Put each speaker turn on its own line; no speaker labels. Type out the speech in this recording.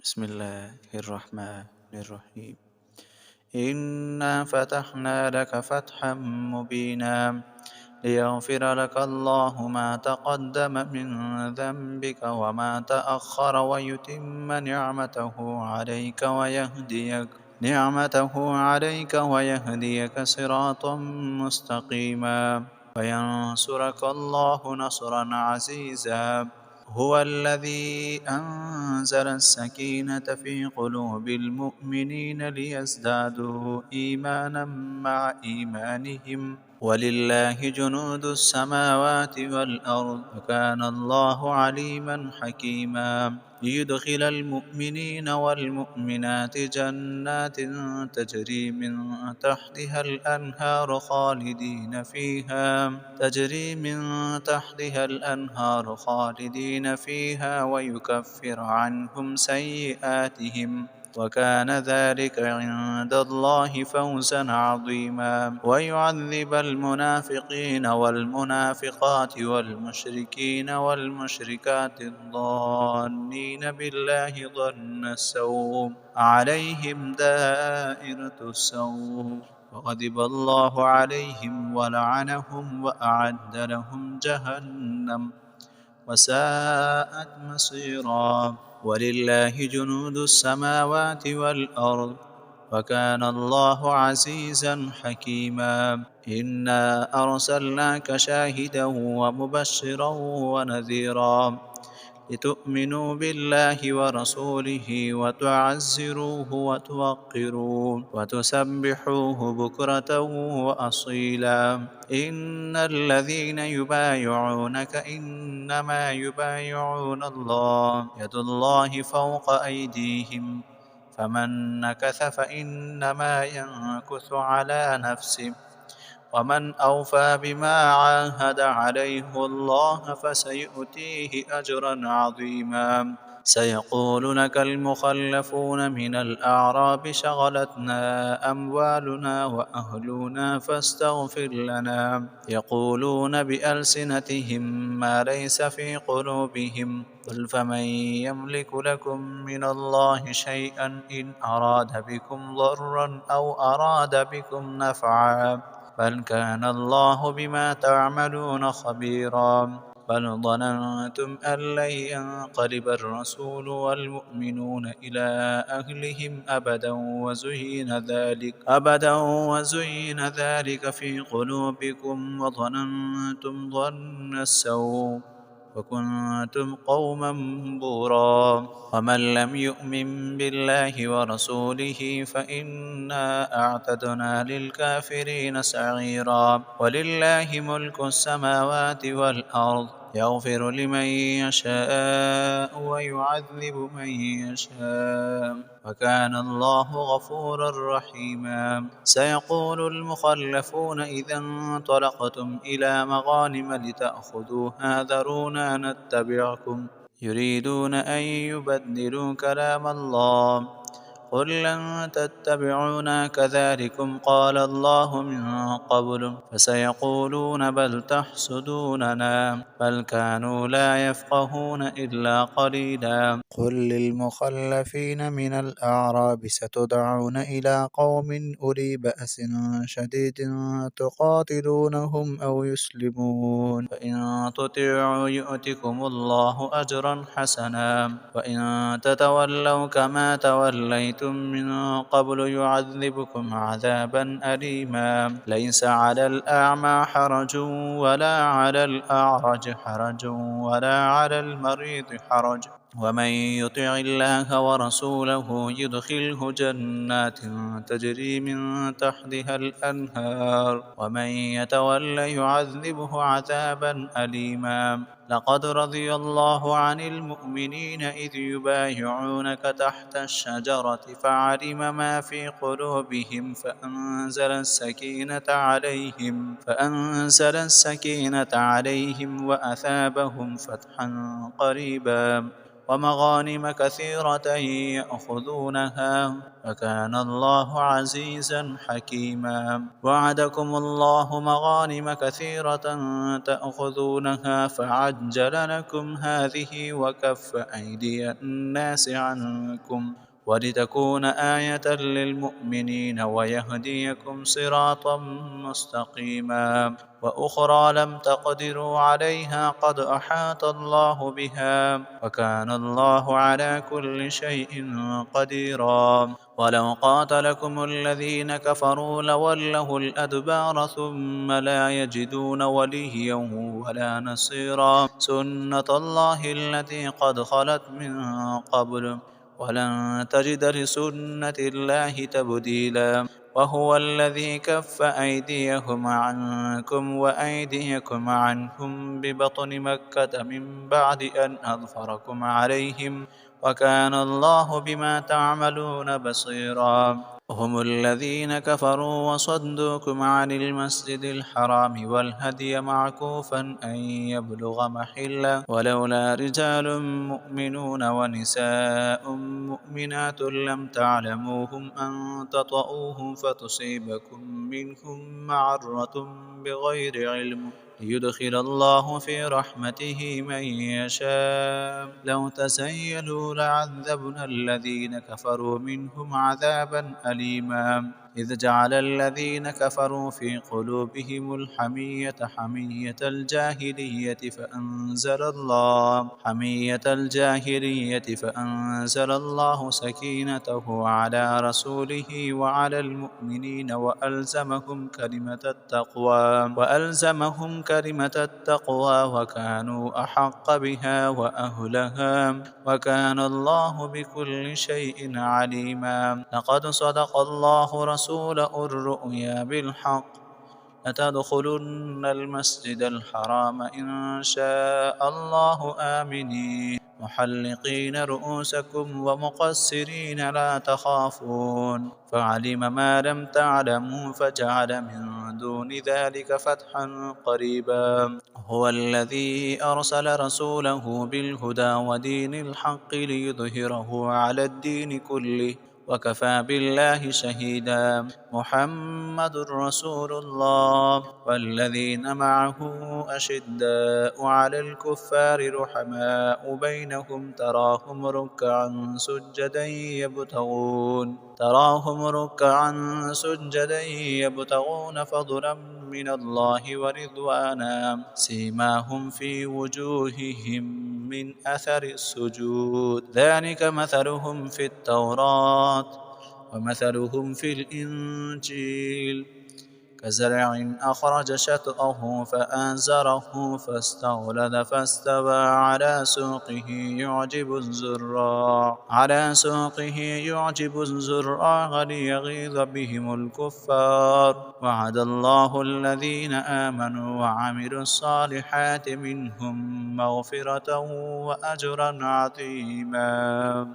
بسم الله الرحمن الرحيم. إنا فتحنا لك فتحا مبينا ليغفر لك الله ما تقدم من ذنبك وما تأخر ويتم نعمته عليك صراطا مستقيما وينصرك الله نصرا عزيزا. هو الذي أنزل السكينة في قلوب المؤمنين ليزدادوا إيمانا مع إيمانهم ولله جنود السماوات والأرض وكان الله عليما حكيما. ليدخل المؤمنين والمؤمنات جنات تجري من تحتها الأنهار خالدين فيها ويكفر عنهم سيئاتهم وكان ذلك عند الله فوزا عظيما. ويعذب المنافقين والمنافقات والمشركين والمشركات الظانين بالله ظن السوء عليهم دائرة السوء وغضب الله عليهم ولعنهم وأعد لهم جهنم وساءت مصيرا. ولله جنود السماوات والأرض وكان الله عزيزا حكيما. إنا أرسلناك شاهدا ومبشرا ونذيرا لتؤمنوا بالله ورسوله وتعزروه وتوقروه وتسبحوه بكرة وأصيلا. إن الذين يبايعونك إنما يبايعون الله يد الله فوق أيديهم فمن نكث فإنما ينكث على نفسه ومن أوفى بما عاهد عليه الله فسيؤتيه أجرا عظيما. سيقول لك المخلفون من الأعراب شغلتنا أموالنا وأهلنا فاستغفر لنا يقولون بألسنتهم ما ليس في قلوبهم قل فمن يملك لكم من الله شيئا إن أراد بكم ضرا أو أراد بكم نفعا بل كان الله بما تعملون خبيرا. بل ظننتم أن لن ينقلب الرسول والمؤمنون إلى أهلهم أبدا وزين ذلك في قلوبكم وظننتم ظن السوء وكنتم قوما بورا. ومن لم يؤمن بالله ورسوله فإنا أعتدنا للكافرين سعيرا. ولله ملك السماوات والأرض يغفر لمن يشاء ويعذب من يشاء وكان الله غفورا رحيما. سيقول المخلفون إذا انطلقتم إلى مغانم لتأخذوها ذرونا نتبعكم يريدون أن يبدلوا كلام الله قل لن تتبعونا كذلكم قال الله من قبل فسيقولون بل تحسدوننا بل كانوا لا يفقهون إلا قليلا. قل للمخلفين من الأعراب ستدعون إلى قوم أولي بأس شديد تقاتلونهم أو يسلمون فإن تطيعوا يؤتكم الله أجرا حسنا وإن تتولوا كما توليتم من قبل يعذبكم عذابا أليما. ليس على الأعمى حرج ولا على الأعرج حرج ولا على المريض حرج ومن يطع الله ورسوله يدخله جنات تجري من تحتها الأنهار ومن يتول يعذبه عذابا أليما. لقد رضي الله عن المؤمنين إذ يبايعونك تحت الشجرة فعلم ما في قلوبهم فأنزل السكينة عليهم وأثابهم فتحا قريبا. ومغانم كثيرة يأخذونها وكان الله عزيزا حكيما. وعدكم الله مغانم كثيرة تأخذونها فعجل لكم هذه وكف أيدي الناس عنكم ولتكون آية للمؤمنين ويهديكم صراطا مستقيما. وأخرى لم تقدروا عليها قد أحاط الله بها وكان الله على كل شيء قديرا. ولو قاتلكم الذين كفروا لولوا الأدبار ثم لا يجدون وليا ولا نصيرا. سنة الله التي قد خلت من قبل ولن تجد لسنة الله تبديلا. وهو الذي كف أيديهم عنكم وأيديكم عنهم ببطن مكة من بعد أن أظفركم عليهم وكان الله بما تعملون بصيرا. هم الذين كفروا وصدوكم عن المسجد الحرام والهدي معكوفا أن يبلغ محله ولولا رجال مؤمنون ونساء مؤمنات لم تعلموهم أن تطؤوهم فتصيبكم منهم معرة بغير علم ليدخل الله في رحمته من يشاء. لو تزيلوا لعذبنا الذين كفروا منهم عذابا أليما. إذ جعل الذين كفروا في قلوبهم الحمية حمية الجاهلية فأنزل الله سكينته على رسوله وعلى المؤمنين وألزمهم كلمة التقوى وكانوا أحق بها وأهلها وكان الله بكل شيء عليما. لقد صدق الله رسوله الرؤيا بالحق لتدخلن المسجد الحرام إن شاء الله آمنين محلقين رؤوسكم ومقصرين لا تخافون فعلم ما لم تعلموا فجعل من دون ذلك فتحا قريبا. هو الذي أرسل رسوله بالهدى ودين الحق ليظهره على الدين كله وكفى بالله شهيدا. محمد رسول الله والذين معه أشداء على الكفار رحماء بينهم تراهم ركعا سجدا يبتغون فضلا من الله ورضوانا سيماهم في وجوههم من أثر السجود ذلك مثلهم في التوراة ومثلهم في الإنجيل كزرع أخرج شطأه فآزره فاستغلظ فاستوى على سوقه يعجب الزراع ليغيظ بهم الكفار. وعد الله الذين آمنوا وعملوا الصالحات منهم مغفرة وأجرا عظيما.